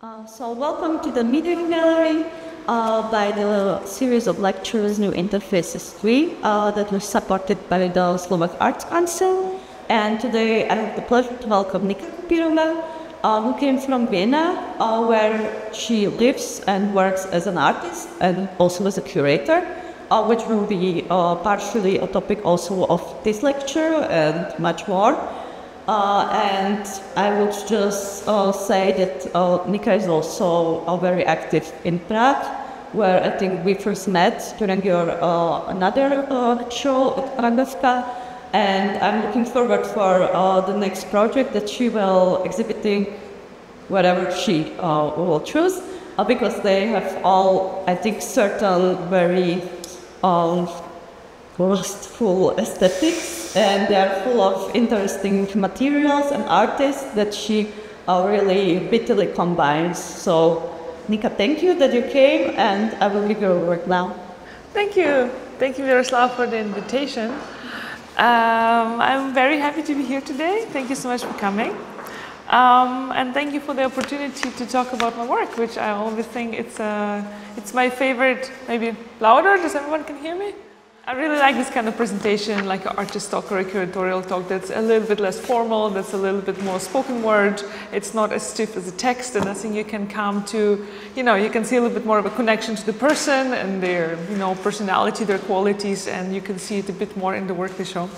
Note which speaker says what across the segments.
Speaker 1: So welcome to the Medium Gallery by the series of lectures New Interfaces 3 that was supported by the Slovak Arts Council. And today I have the pleasure to welcome Nika Kupyrova, who came from Vienna, where she lives and works as an artist and also as a curator, which will be partially a topic also of this lecture and much more. And I would just say that Nika is also very active in Prague, where I think we first met during your another show at Pragovka, and I'm looking forward for the next project that she will exhibiting, whatever she will choose, because they have all, I think, certain very boastful aesthetics, and they are full of interesting materials and artists that she really bitterly combines. So, Nika, thank you that you came, and I will give your work now.
Speaker 2: Thank you, Miroslav, for the invitation. I'm very happy to be here today. Thank you so much for coming. And thank you for the opportunity to talk about my work, which I always think it's my favorite. Maybe louder, does everyone can hear me? I really like this kind of presentation, like an artist talk or a curatorial talk that's a little bit less formal, that's a little bit more spoken word. It's not as stiff as a text, and I think you can come to, you can see a little bit more of a connection to the person and their, personality, their qualities, and you can see it a bit more in the work they show.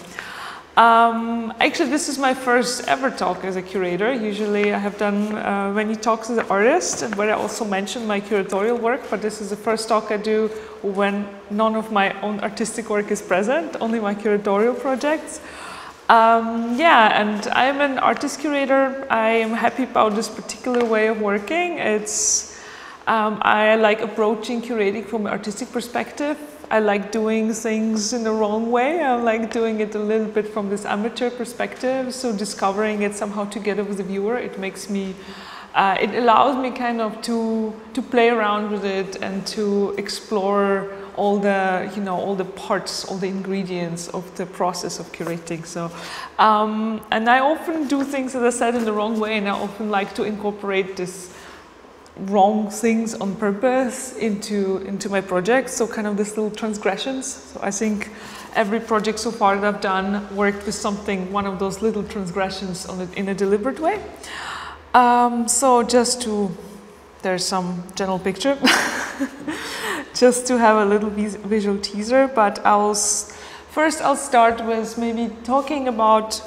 Speaker 2: Actually, this is my first ever talk as a curator. Usually I have done many talks as an artist, and where I also mentioned my curatorial work, but this is the first talk I do when none of my own artistic work is present, only my curatorial projects. And I'm an artist curator. I am happy about this particular way of working. I like approaching curating from an artistic perspective. I like doing things in the wrong way. I like doing it a little bit from this amateur perspective. So discovering it somehow together with the viewer, it makes me, it allows me kind of to play around with it and to explore all the, all the parts, all the ingredients of the process of curating. So, and I often do things, as I said, in the wrong way, and I often like to incorporate this wrong things on purpose into my projects, so kind of these little transgressions. So I think every project so far that I've done worked with something, one of those little transgressions in a deliberate way. So there's some general picture, just to have a little visual teaser, but first I'll start with maybe talking about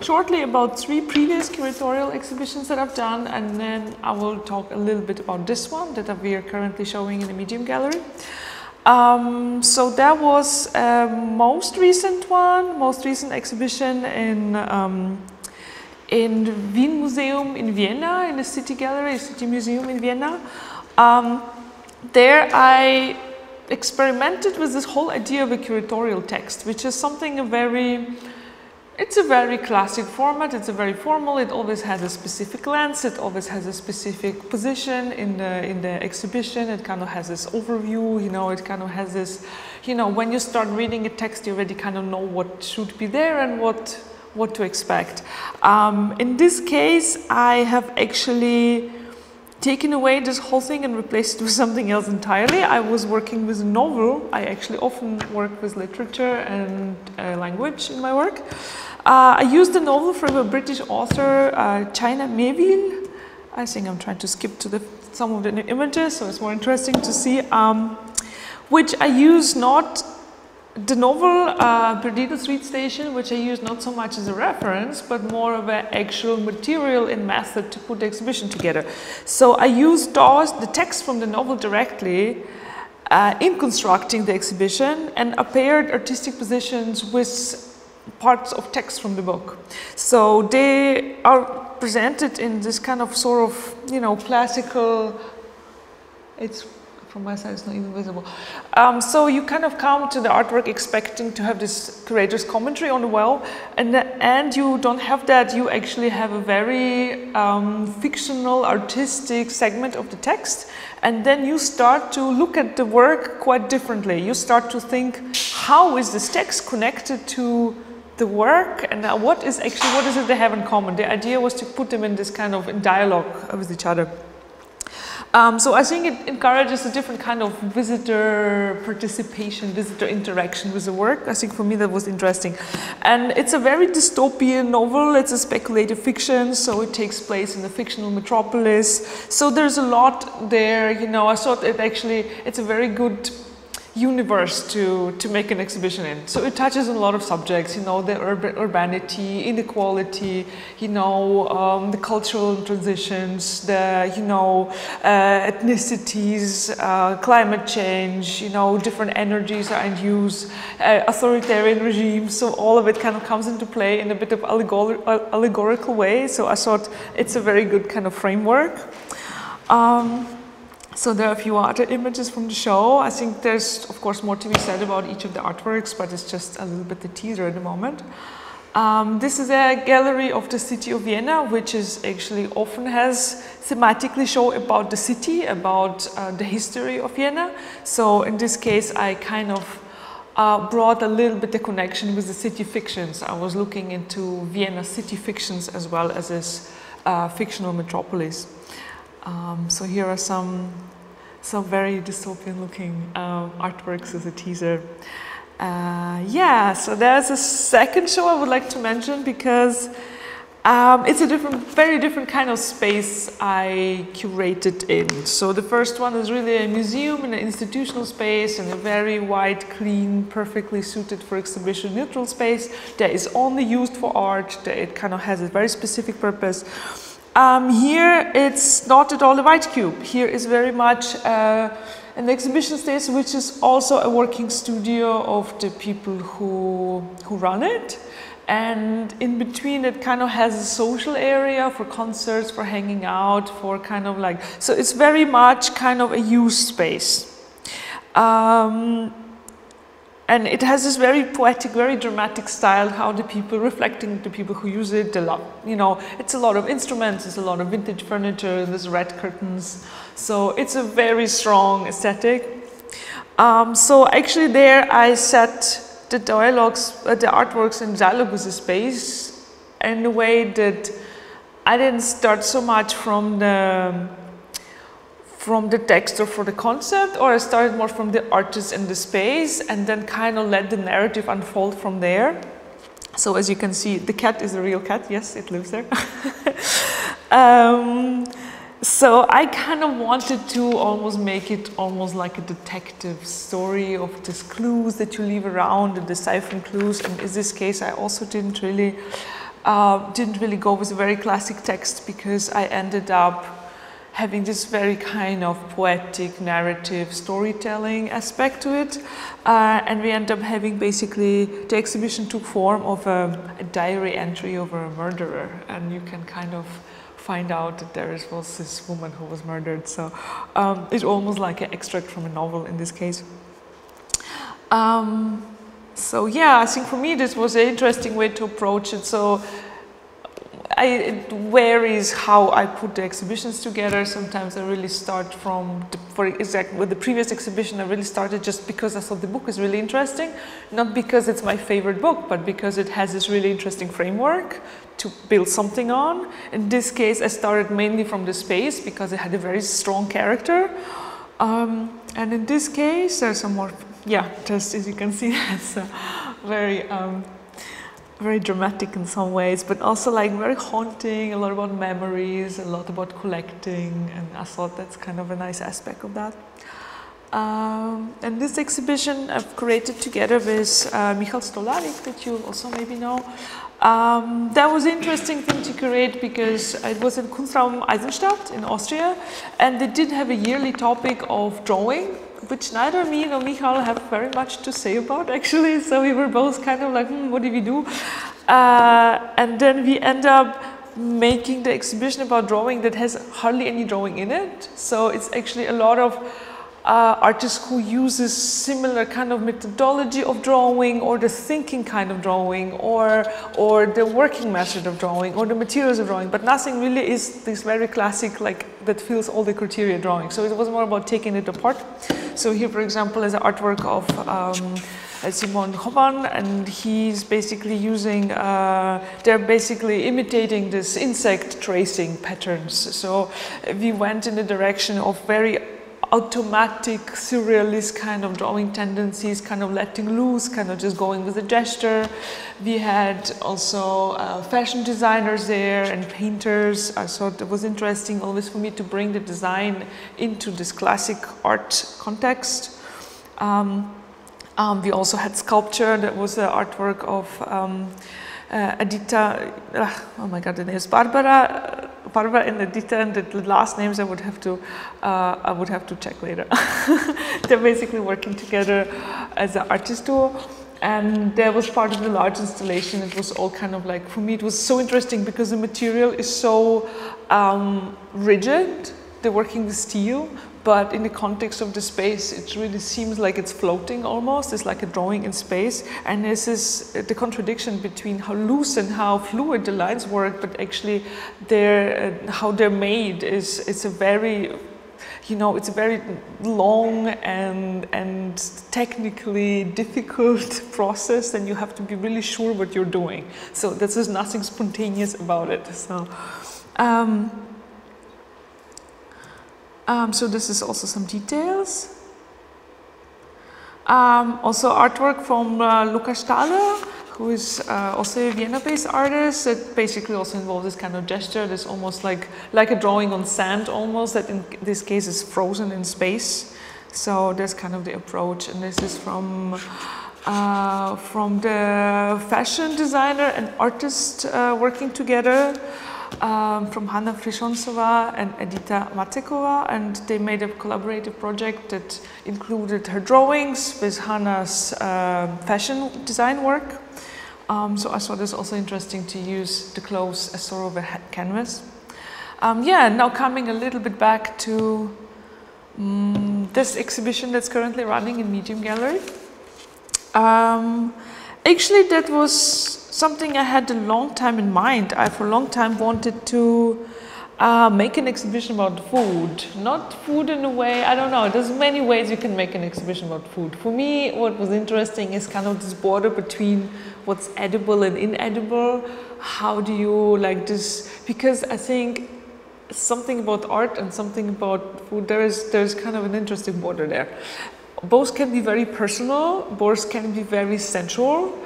Speaker 2: shortly about three previous curatorial exhibitions that I've done, and then I will talk a little bit about this one that we are currently showing in the Medium Gallery. So that was a most recent exhibition in Wien Museum in Vienna, in the City Gallery, City Museum in Vienna. There I experimented with this whole idea of a curatorial text, which is something it's a very classic format, it's a very formal, it always has a specific lens, it always has a specific position in the exhibition, it kind of has this overview, it kind of has this, when you start reading a text, you already kind of know what should be there and what to expect. In this case, I have actually taken away this whole thing and replaced it with something else entirely. I was working with a novel. I actually often work with literature and language in my work. I used a novel from a British author, China Meville. I think I'm trying to skip to some of the images, so it's more interesting to see. Which I use not the novel Perdido Street Station, which I use not so much as a reference, but more of an actual material and method to put the exhibition together. So I used the text from the novel directly in constructing the exhibition, and I paired artistic positions with parts of text from the book. So they are presented in this kind of sort of, classical, from my side it's not even visible. So you kind of come to the artwork expecting to have this curator's commentary on the well, and you don't have that. You actually have a very fictional, artistic segment of the text, and then you start to look at the work quite differently. You start to think, how is this text connected to the work and what is it they have in common. The idea was to put them in this kind of dialogue with each other. So I think it encourages a different kind of visitor participation, visitor interaction with the work. I think for me that was interesting. And it's a very dystopian novel. It's a speculative fiction, so it takes place in a fictional metropolis. So there's a lot there, you know. I thought it's a very good universe to make an exhibition in. So it touches on a lot of subjects, you know, the urbanity, inequality, you know, the cultural transitions, the, you know, ethnicities, climate change, you know, different energies are in use, authoritarian regimes. So all of it kind of comes into play in a bit of allegorical way. So I thought it's a very good kind of framework. So there are a few other images from the show. I think there's, of course, more to be said about each of the artworks, but it's just a little bit the teaser at the moment. This is a gallery of the city of Vienna, which is actually often has thematically show about the city, about the history of Vienna. So in this case, I kind of brought a little bit the connection with the city fictions. I was looking into Vienna city fictions as well as this fictional metropolis. So here are some very dystopian looking artworks as a teaser. Yeah, so there's a second show I would like to mention because it's a very different kind of space I curated in. So the first one is really a museum in an institutional space in a very white, clean, perfectly suited for exhibition neutral space that is only used for art, that it kind of has a very specific purpose. Here it's not at all a white cube. Here is very much an exhibition space which is also a working studio of the people who run it. And in between it kind of has a social area for concerts, for hanging out, for kind of like, so it's very much kind of a used space. And it has this very poetic, very dramatic style, how the people, reflecting the people who use it, you know, it's a lot of instruments, it's a lot of vintage furniture, there's red curtains. So it's a very strong aesthetic. So actually there I set the dialogues, the artworks in dialogue with the space in a way that I didn't start so much from the text or for the concept, or I started more from the artist in the space and then kind of let the narrative unfold from there. So as you can see, the cat is a real cat. Yes, it lives there. So I kind of wanted to almost make it almost like a detective story of these clues that you leave around and deciphering clues. And in this case, I also didn't really go with a very classic text because I ended up having this very kind of poetic narrative storytelling aspect to it. And we end up having basically, the exhibition took form of a diary entry of a murderer. And you can kind of find out that there was this woman who was murdered. So it's almost like an extract from a novel in this case. So yeah, I think for me this was an interesting way to approach it. So it varies how I put the exhibitions together. Sometimes I really start from, with the previous exhibition, I really started just because I thought the book is really interesting. Not because it's my favorite book, but because it has this really interesting framework to build something on. In this case, I started mainly from the space because it had a very strong character. And in this case, there's some more, yeah, just as you can see, it's very dramatic in some ways, but also like very haunting, a lot about memories, a lot about collecting, and I thought that's kind of a nice aspect of that. And this exhibition I've created together with Michal Stolarik, that you also maybe know. That was an interesting thing to create because it was in Kunstraum Eisenstadt in Austria, and they did have a yearly topic of drawing, which neither me nor Michal have very much to say about actually, so we were both kind of like, what do we do? And then we end up making the exhibition about drawing that has hardly any drawing in it. So it's actually a lot of artists who uses similar kind of methodology of drawing, or the thinking kind of drawing, or the working method of drawing, or the materials of drawing, but nothing really is this very classic, like, that fills all the criteria drawing. So it was more about taking it apart. So here, for example, is an artwork of Simon Hoban, and he's basically using, they're basically imitating this insect tracing patterns. So we went in the direction of very automatic, surrealist kind of drawing tendencies, kind of letting loose, kind of just going with a gesture. We had also fashion designers there and painters. I thought it was interesting always for me to bring the design into this classic art context. We also had sculpture. That was the artwork of Edita, oh my god, the name is Barbara and Edita, and the last names I would have to check later. They're basically working together as an artist duo, and that was part of the large installation. It was all kind of like, for me it was so interesting because the material is so rigid. They're working with steel, but in the context of the space, it really seems like it's floating almost. It's like a drawing in space. And this is the contradiction between how loose and how fluid the lines work, but actually how they're made it's a very, you know, it's a very long and technically difficult process, and you have to be really sure what you're doing. So there's nothing spontaneous about it. So this is also some details. Also artwork from Lukas Stahle, who is also a Vienna-based artist that basically also involves this kind of gesture. That's almost like a drawing on sand almost, that in this case is frozen in space. So that's kind of the approach. And this is from the fashion designer and artist working together. From Hanna Frišoncová and Edita Matekova, and they made a collaborative project that included her drawings with Hanna's fashion design work. So I thought it was also interesting to use the clothes as sort of a canvas. Now coming a little bit back to this exhibition that's currently running in Medium Gallery. Actually, that was something I had a long time in mind. I for a long time wanted to make an exhibition about food. Not food in a way, I don't know, there's many ways you can make an exhibition about food. For me, what was interesting is kind of this border between what's edible and inedible. How do you like this? Because I think something about art and something about food, there's kind of an interesting border there. Both can be very personal, both can be very sensual.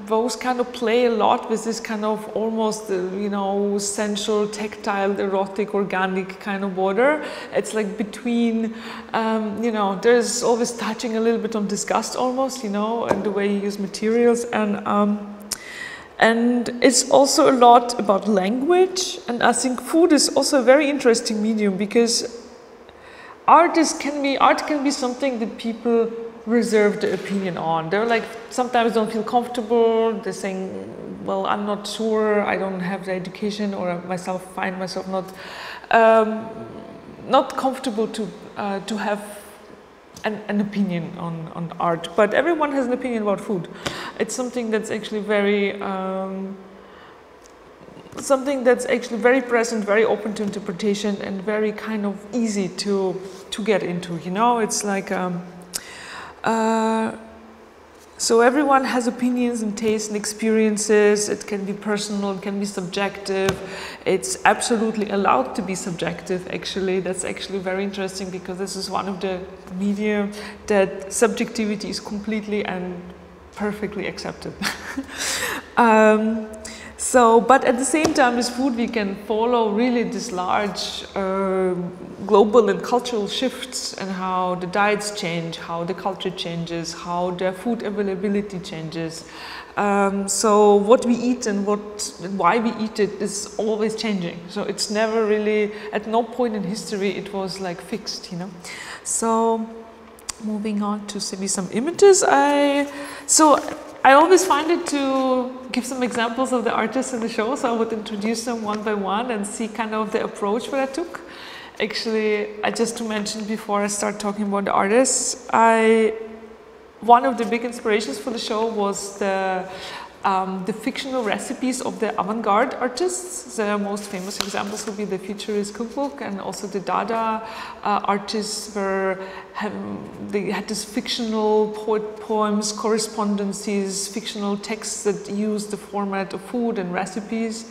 Speaker 2: Both kind of play a lot with this kind of almost, you know, sensual, tactile, erotic, organic kind of border. It's like between, you know, there's always touching a little bit on disgust almost, you know, and the way you use materials. And it's also a lot about language. And I think food is also a very interesting medium because art can be something that people reserve the opinion on. They're like, sometimes don't feel comfortable. They're saying, well, I'm not sure, I don't have the education, or find myself not comfortable to have an opinion on art. But everyone has an opinion about food. It's something that's actually very present, very open to interpretation, and very kind of easy to get into, you know. It's like so everyone has opinions and tastes and experiences. It can be personal, it can be subjective. It's absolutely allowed to be subjective, actually. That's actually very interesting because this is one of the media that subjectivity is completely and perfectly accepted. But at the same time, with food, we can follow really this large global and cultural shifts, and how the diets change, how the culture changes, how the food availability changes. So what we eat and why we eat it is always changing. So it's never really, at no point in history, it was like fixed, you know. So moving on to maybe some images. I always find it to give some examples of the artists in the show, so I would introduce them one by one and see kind of the approach that I took. Actually, just to mention before I start talking about the artists, one of the big inspirations for the show was the the fictional recipes of the avant-garde artists. The most famous examples would be the Futurist cookbook, and also the Dada artists they had this fictional poems, correspondences, fictional texts that used the format of food and recipes.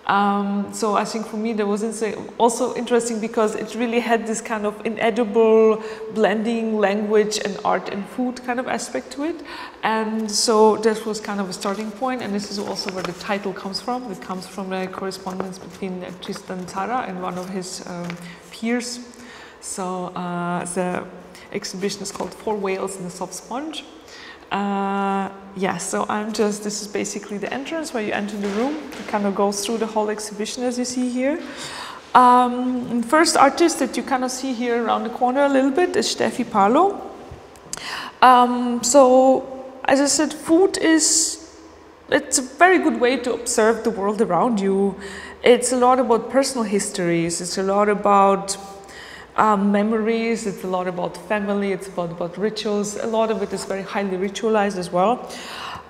Speaker 2: So I think for me that was also interesting because it really had this kind of inedible blending language and art and food kind of aspect to it. And so that was kind of a starting point, and this is also where the title comes from. It comes from a correspondence between Tristan Tzara and one of his peers. So the exhibition is called 4 Whales and the Soft Sponge. Yeah, so this is basically the entrance where you enter the room. It kind of goes through the whole exhibition as you see here. First artist that you kind of see here around the corner a little bit is Steffi Parlo. So as I said, food it's a very good way to observe the world around you. It's a lot about personal histories. It's a lot about memories, it's a lot about family, it's about rituals. A lot of it is very highly ritualized as well.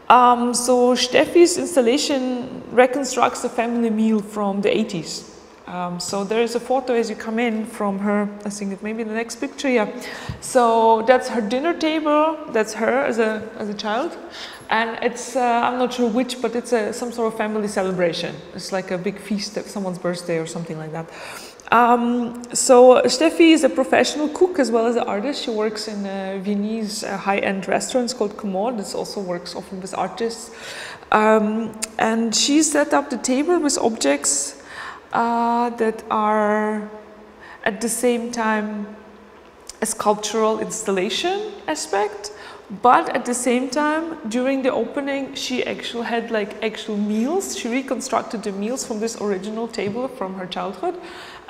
Speaker 2: So Steffi's installation reconstructs a family meal from the 80s. So there is a photo as you come in from her, I think it may be the next picture, yeah. So that's her dinner table, that's her as a child. And it's, I'm not sure which, but it's some sort of family celebration. It's like a big feast at someone's birthday or something like that. So Steffi is a professional cook as well as an artist. She works in Viennese high-end restaurants called Commode. This also works often with artists. And she set up the table with objects that are at the same time a sculptural installation aspect, but at the same time, during the opening, she actually had like actual meals. She reconstructed the meals from this original table from her childhood.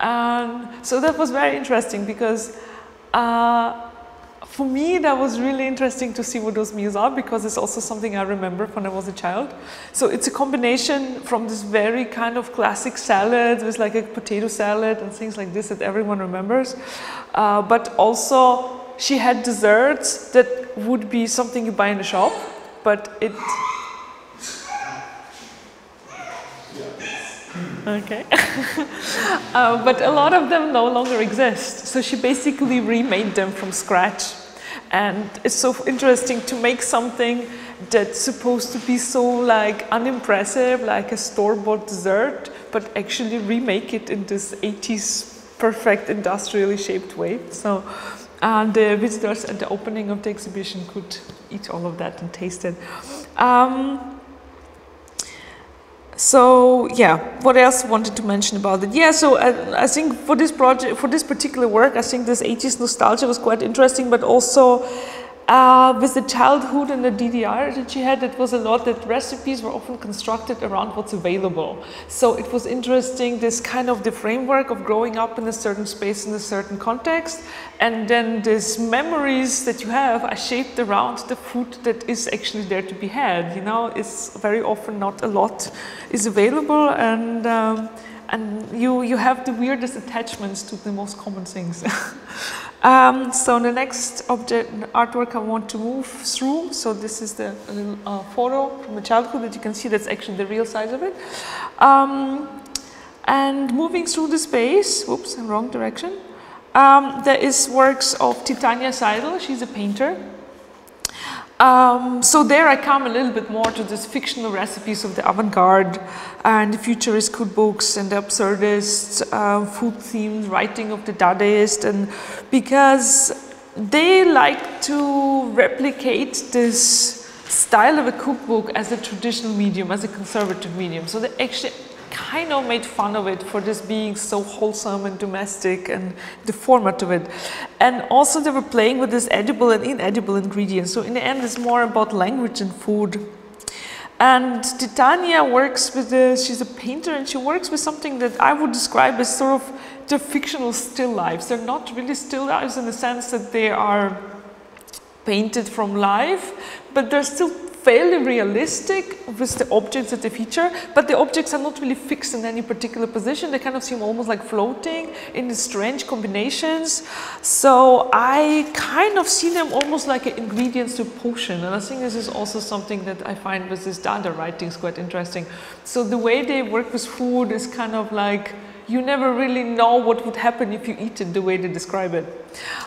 Speaker 2: And so that was very interesting because for me, that was really interesting to see what those meals are, because it's also something I remember when I was a child. So it's a combination from this very kind of classic salad with like a potato salad and things like this that everyone remembers. But also she had desserts that would be something you buy in the shop, but it... Okay. But a lot of them no longer exist. So she basically remade them from scratch. And it's so interesting to make something that's supposed to be so like unimpressive, like a store-bought dessert, but actually remake it in this 80s perfect industrially shaped way. So the visitors at the opening of the exhibition could eat all of that and taste it. So yeah, what else I wanted to mention about it? Yeah, so I think for this project, for this particular work, I think this 80s nostalgia was quite interesting, but also with the childhood and the DDR that she had, it was a lot that recipes were often constructed around what's available. So it was interesting, this kind of the framework of growing up in a certain space, in a certain context, and then these memories that you have are shaped around the food that is actually there to be had. You know, it's very often not a lot is available, and you have the weirdest attachments to the most common things. So the next artwork I want to move through, so this is the little photo from the childhood that you can see, that's actually the real size of it. And moving through the space, whoops, I'm wrong direction. There is works of Titania Seidel, she's a painter. So there I come a little bit more to these fictional recipes of the avant-garde and the futurist cookbooks and the absurdist food themed writing of the Dadaist, and because they like to replicate this style of a cookbook as a traditional medium, as a conservative medium. So they actually kind of made fun of it for this being so wholesome and domestic and the format of it. And also they were playing with this edible and inedible ingredients. So in the end it's more about language and food. And Titania works with, she's a painter, and she works with something that I would describe as sort of the fictional still lifes. They're not really still lifes in the sense that they are painted from life, but they're still fairly realistic with the objects that they feature, but the objects are not really fixed in any particular position. They kind of seem almost like floating in these strange combinations. So I kind of see them almost like ingredients to a potion, and I think this is also something that I find with this Dada writings quite interesting. So the way they work with food is kind of like you never really know what would happen if you eat it the way they describe it.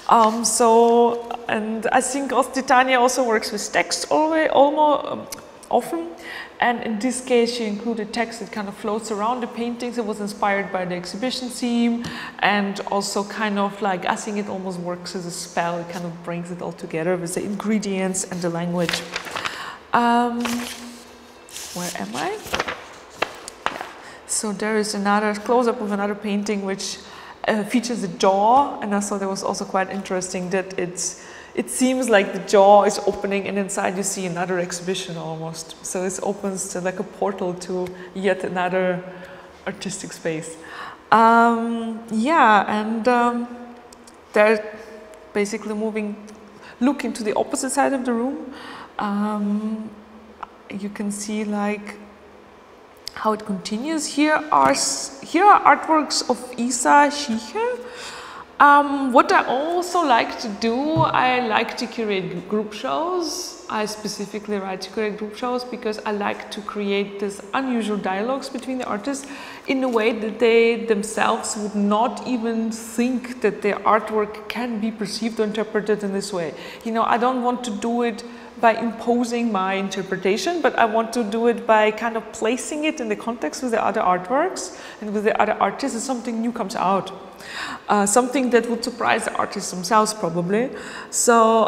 Speaker 2: And I think Titania also works with text almost often, and in this case she included text that kind of floats around the paintings. It was inspired by the exhibition theme, and also kind of like, I think it almost works as a spell. It kind of brings it all together with the ingredients and the language. Where am I? So there is another close-up of another painting which features a jaw, and I thought it was also quite interesting that it seems like the jaw is opening and inside you see another exhibition almost. So this opens to like a portal to yet another artistic space. They're basically looking to the opposite side of the room. You can see like how it continues. Here are artworks of Isa Schicher. What I also like to do, I like to curate group shows. I specifically like to create group shows because I like to create this unusual dialogues between the artists in a way that they themselves would not even think that their artwork can be perceived or interpreted in this way. You know, I don't want to do it by imposing my interpretation, but I want to do it by kind of placing it in the context with the other artworks and with the other artists, and something new comes out. Something that would surprise the artists themselves probably. So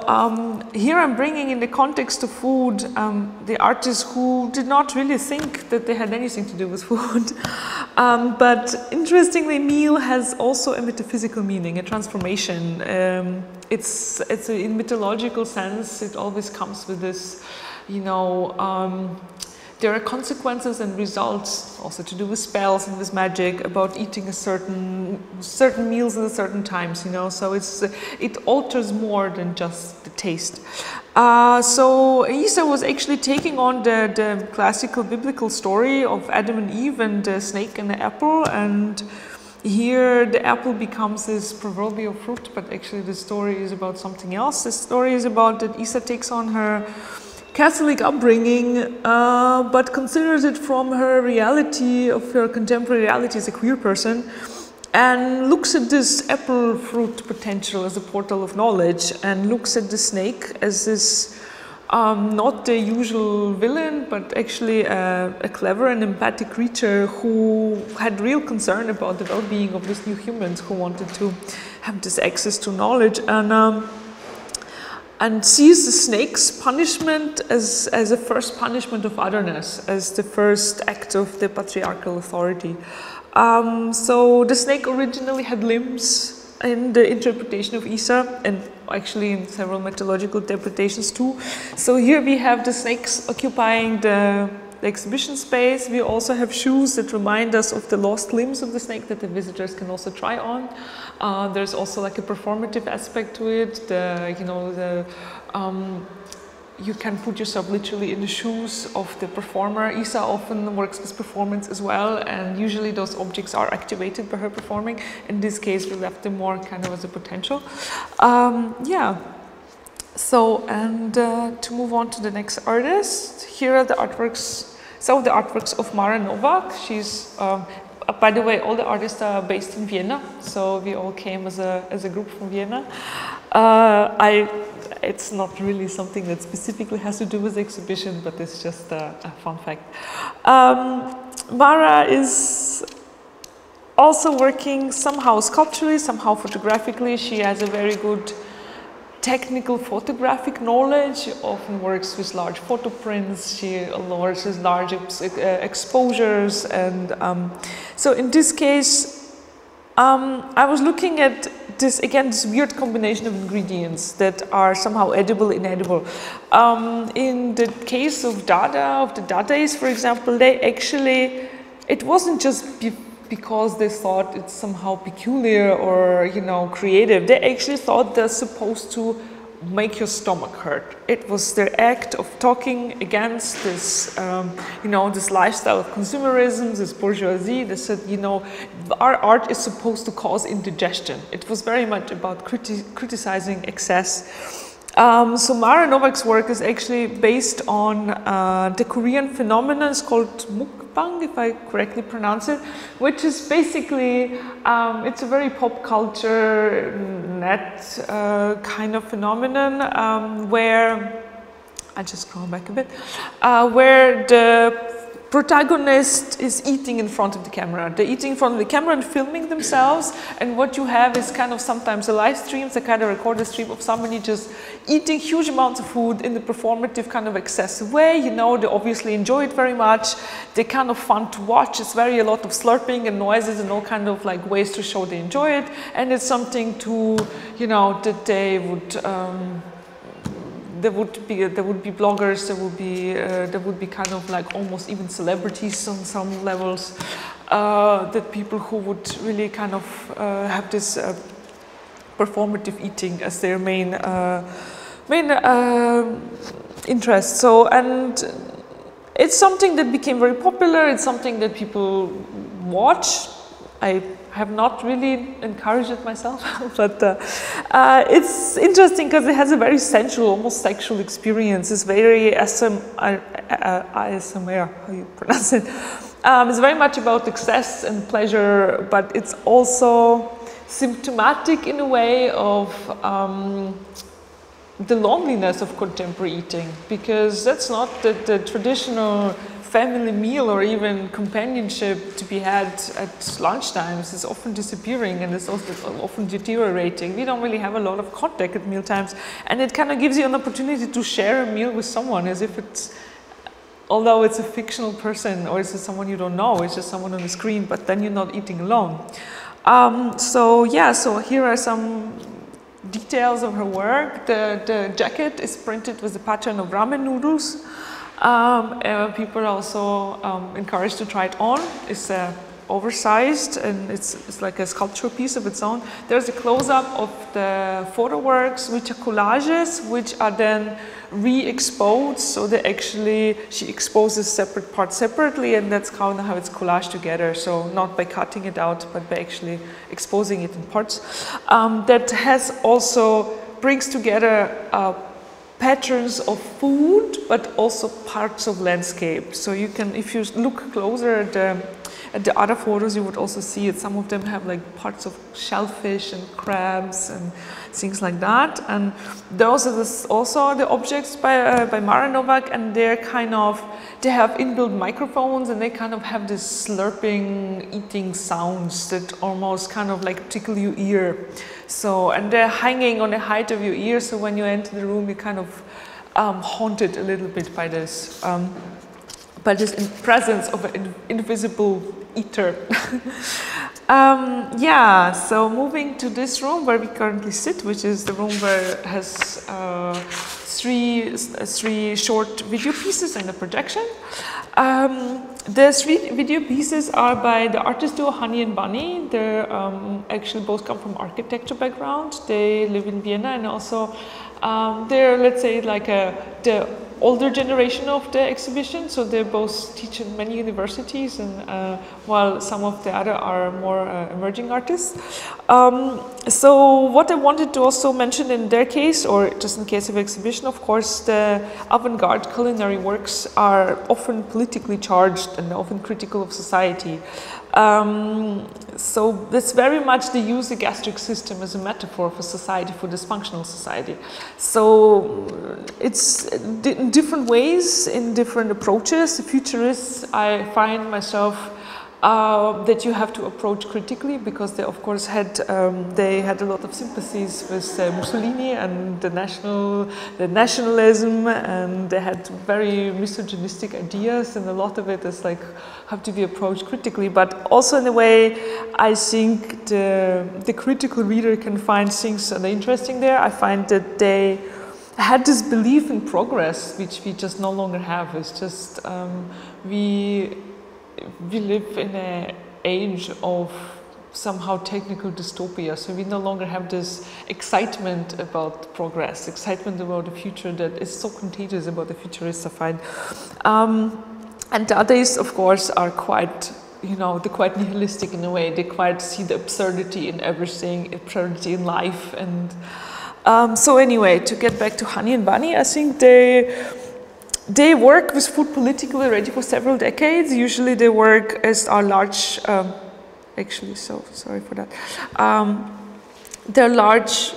Speaker 2: here I'm bringing in the context of food the artists who did not really think that they had anything to do with food. But interestingly, meal has also a metaphysical meaning, a transformation. It's in mythological sense, it always comes with this, you know, there are consequences and results also to do with spells and with magic about eating certain meals at certain times, you know, so it alters more than just the taste. So Isa was actually taking on the classical biblical story of Adam and Eve and the snake and the apple, and here the apple becomes this proverbial fruit, but actually the story is about something else. The story is about that Isa takes on her Catholic upbringing, but considers it from her reality, of her contemporary reality as a queer person, and looks at this apple fruit potential as a portal of knowledge, and looks at the snake as this not the usual villain, but actually a clever and empathic creature who had real concern about the well-being of these new humans who wanted to have this access to knowledge, and sees the snake's punishment as a first punishment of otherness, as the first act of the patriarchal authority. So the snake originally had limbs in the interpretation of Isa, and actually in several mythological interpretations too. So here we have the snakes occupying the exhibition space. We also have shoes that remind us of the lost limbs of the snake that the visitors can also try on. There's also like a performative aspect to it. You can put yourself literally in the shoes of the performer. Isa often works with performance as well, and usually those objects are activated by her performing. In this case, we left them more kind of as a potential. So, and to move on to the next artist, here are the artworks, some of the artworks of Mara Novak. She's, by the way, all the artists are based in Vienna, so we all came as a group from Vienna. It's not really something that specifically has to do with the exhibition, but it's just a fun fact. Mara is also working somehow sculpturally, somehow photographically. She has a very good technical photographic knowledge. She often works with large photo prints. She works with large exposures, and so in this case, I was looking at this again, this weird combination of ingredients that are somehow edible, inedible. In the case of Dada, of the Dadais, for example, they actually, it wasn't just because they thought it's somehow peculiar or, you know, creative. They actually thought they're supposed to make your stomach hurt. It was their act of talking against this, this lifestyle of consumerism, this bourgeoisie. They said, our art is supposed to cause indigestion. It was very much about criticizing excess. So Mara Novak's work is actually based on the Korean phenomenon. It's called mukbang, if I correctly pronounce it, which is basically, it's a very pop culture net kind of phenomenon where, I just scroll back a bit, where the protagonist is eating in front of the camera. They're eating in front of the camera and filming themselves, and what you have is kind of sometimes a live stream, a kind of recorded stream of somebody just eating huge amounts of food in the performative kind of excessive way. They obviously enjoy it very much. They're kind of fun to watch. It's a lot of slurping and noises and all kind of like ways to show they enjoy it, and it's something to, that they would there would be bloggers, there would be kind of like almost even celebrities on some levels, that people who would really kind of have this performative eating as their main interest. So, and it's something that became very popular. It's something that people watch. I have not really encouraged it myself, but it's interesting because it has a very sensual, almost sexual experience. It's very ASMR, how you pronounce it. It's very much about excess and pleasure, but it's also symptomatic in a way of the loneliness of contemporary eating, because that's not the traditional family meal or even companionship to be had at lunchtimes. Is often disappearing, and it's also often deteriorating. We don't really have a lot of contact at mealtimes, and it kind of gives you an opportunity to share a meal with someone, as if it's, although it's a fictional person or it's someone you don't know, it's just someone on the screen, but then you're not eating alone. So here are some details of her work. The jacket is printed with the pattern of ramen noodles. People are also encouraged to try it on. It's oversized, and it's like a sculptural piece of its own. There's a close-up of the photo works, which are collages, which are then re-exposed. So she exposes separate parts separately, and that's kind of how it's collaged together. So not by cutting it out, but by actually exposing it in parts. That has also brings together patterns of food, but also parts of landscape. So you can, if you look closer at the other photos, you would also see it. Some of them have like parts of shellfish and crabs and things like that. And those are also the objects by Mara Novak, and they have inbuilt microphones, and they kind of have this slurping, eating sounds that almost kind of like tickle your ear. So, and they're hanging on the height of your ear, so when you enter the room, you're kind of haunted a little bit by this presence of an invisible eater. So moving to this room where we currently sit, which is the room where it has three short video pieces and a projection. The three video pieces are by the artist duo Honey and Bunny. They're actually both come from architecture background. They live in Vienna, and also they're, let's say, like the older generation of the exhibition. So they both teach in many universities, and while some of the other are more emerging artists. So what I wanted to also mention in their case, or just in case of exhibition, of course, the avant-garde culinary works are often politically charged and often critical of society. So that's very much they use the gastric system as a metaphor for society, for dysfunctional society. So it's in different ways, in different approaches. The futurists, I find myself that you have to approach critically, because they of course had a lot of sympathies with Mussolini and the nationalism, and they had very misogynistic ideas, and a lot of it is like have to be approached critically. But also in a way, I think the critical reader can find things that are interesting there. I find that they had this belief in progress, which we just no longer have. It's just we live in an age of somehow technical dystopia. So we no longer have this excitement about progress, excitement about the future that is so contagious about the futurists, I find. And the others, of course, are quite, you know, they're quite nihilistic in a way. They quite see the absurdity in everything, absurdity in life. And so anyway, to get back to Honey and Bunny, I think they work with food politically already for several decades. Usually they work as our large, actually, so sorry for that. They're large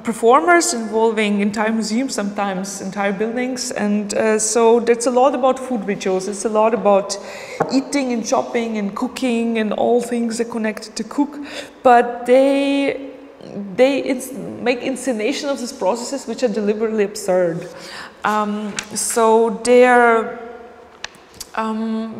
Speaker 2: performers involving entire museums, sometimes entire buildings. And so that's a lot about food rituals. It's a lot about eating and shopping and cooking and all things that connected to cook. But they make inscenation of these processes which are deliberately absurd. So they're,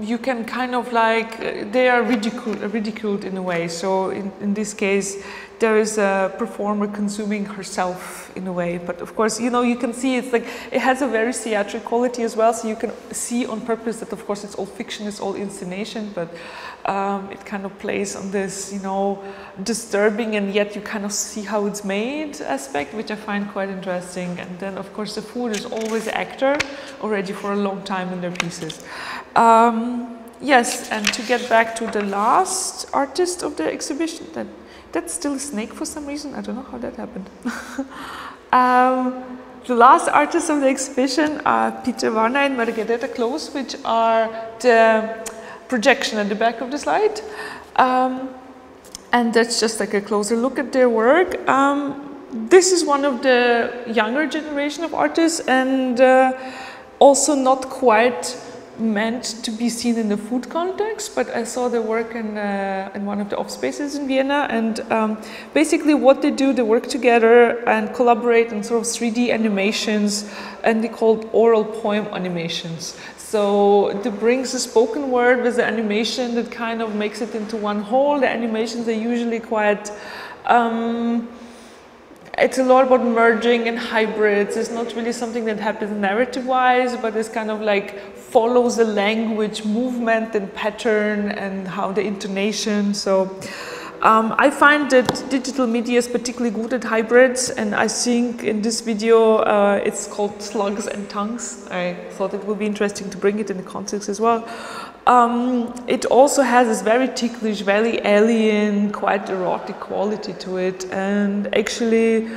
Speaker 2: you can kind of like, they are ridiculed in a way. So in this case, there is a performer consuming herself in a way. But of course, you know, you can see it's like, it has a very theatrical quality as well. So you can see on purpose that of course it's all fiction, it's all inscenation, but it kind of plays on this, you know, disturbing and yet you kind of see how it's made aspect, which I find quite interesting. And then of course the food is always actor already for a long time in their pieces. Yes, and to get back to the last artist of the exhibition, that's still a snake for some reason. I don't know how that happened. The last artists of the exhibition are Peter Varna and Margareta Close, which are the projection at the back of the slide. And that's just like a closer look at their work. This is one of the younger generation of artists and also not quite meant to be seen in the food context, but I saw their work in one of the off spaces in Vienna, and basically what they do, they work together and collaborate on sort of 3D animations, and they called oral poem animations. So it brings the spoken word with the animation that kind of makes it into one whole. The animations are usually quite it's a lot about merging and hybrids. It's not really something that happens narrative-wise, but it's kind of like follows the language movement and pattern and how the intonation. So I find that digital media is particularly good at hybrids, and I think in this video it's called Slugs and Tongues. I thought it would be interesting to bring it in the context as well. It also has this very ticklish, very alien, quite erotic quality to it, and actually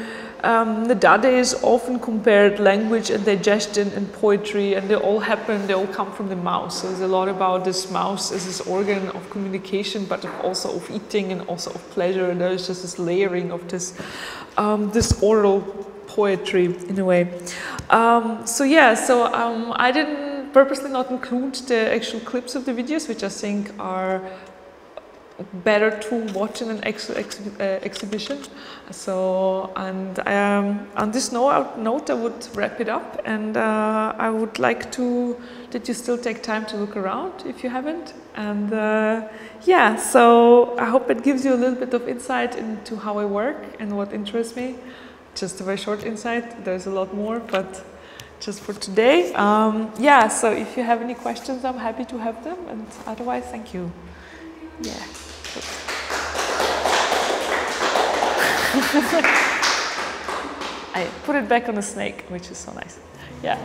Speaker 2: the Dada is often compared language and digestion and poetry, and they all come from the mouth. So there's a lot about this mouth as this organ of communication, but also of eating and also of pleasure. And there's just this layering of this, this oral poetry in a way. So yeah, I didn't purposely not include the actual clips of the videos, which I think are better to watch in an exhibition. So, and on this note, I would wrap it up, and I would like that you still take time to look around if you haven't. And yeah, so I hope it gives you a little bit of insight into how I work and what interests me. Just a very short insight. There's a lot more, but just for today. Yeah, so if you have any questions, I'm happy to have them, and otherwise, thank you. Yeah. I put it back on the snake, which is so nice. Yeah.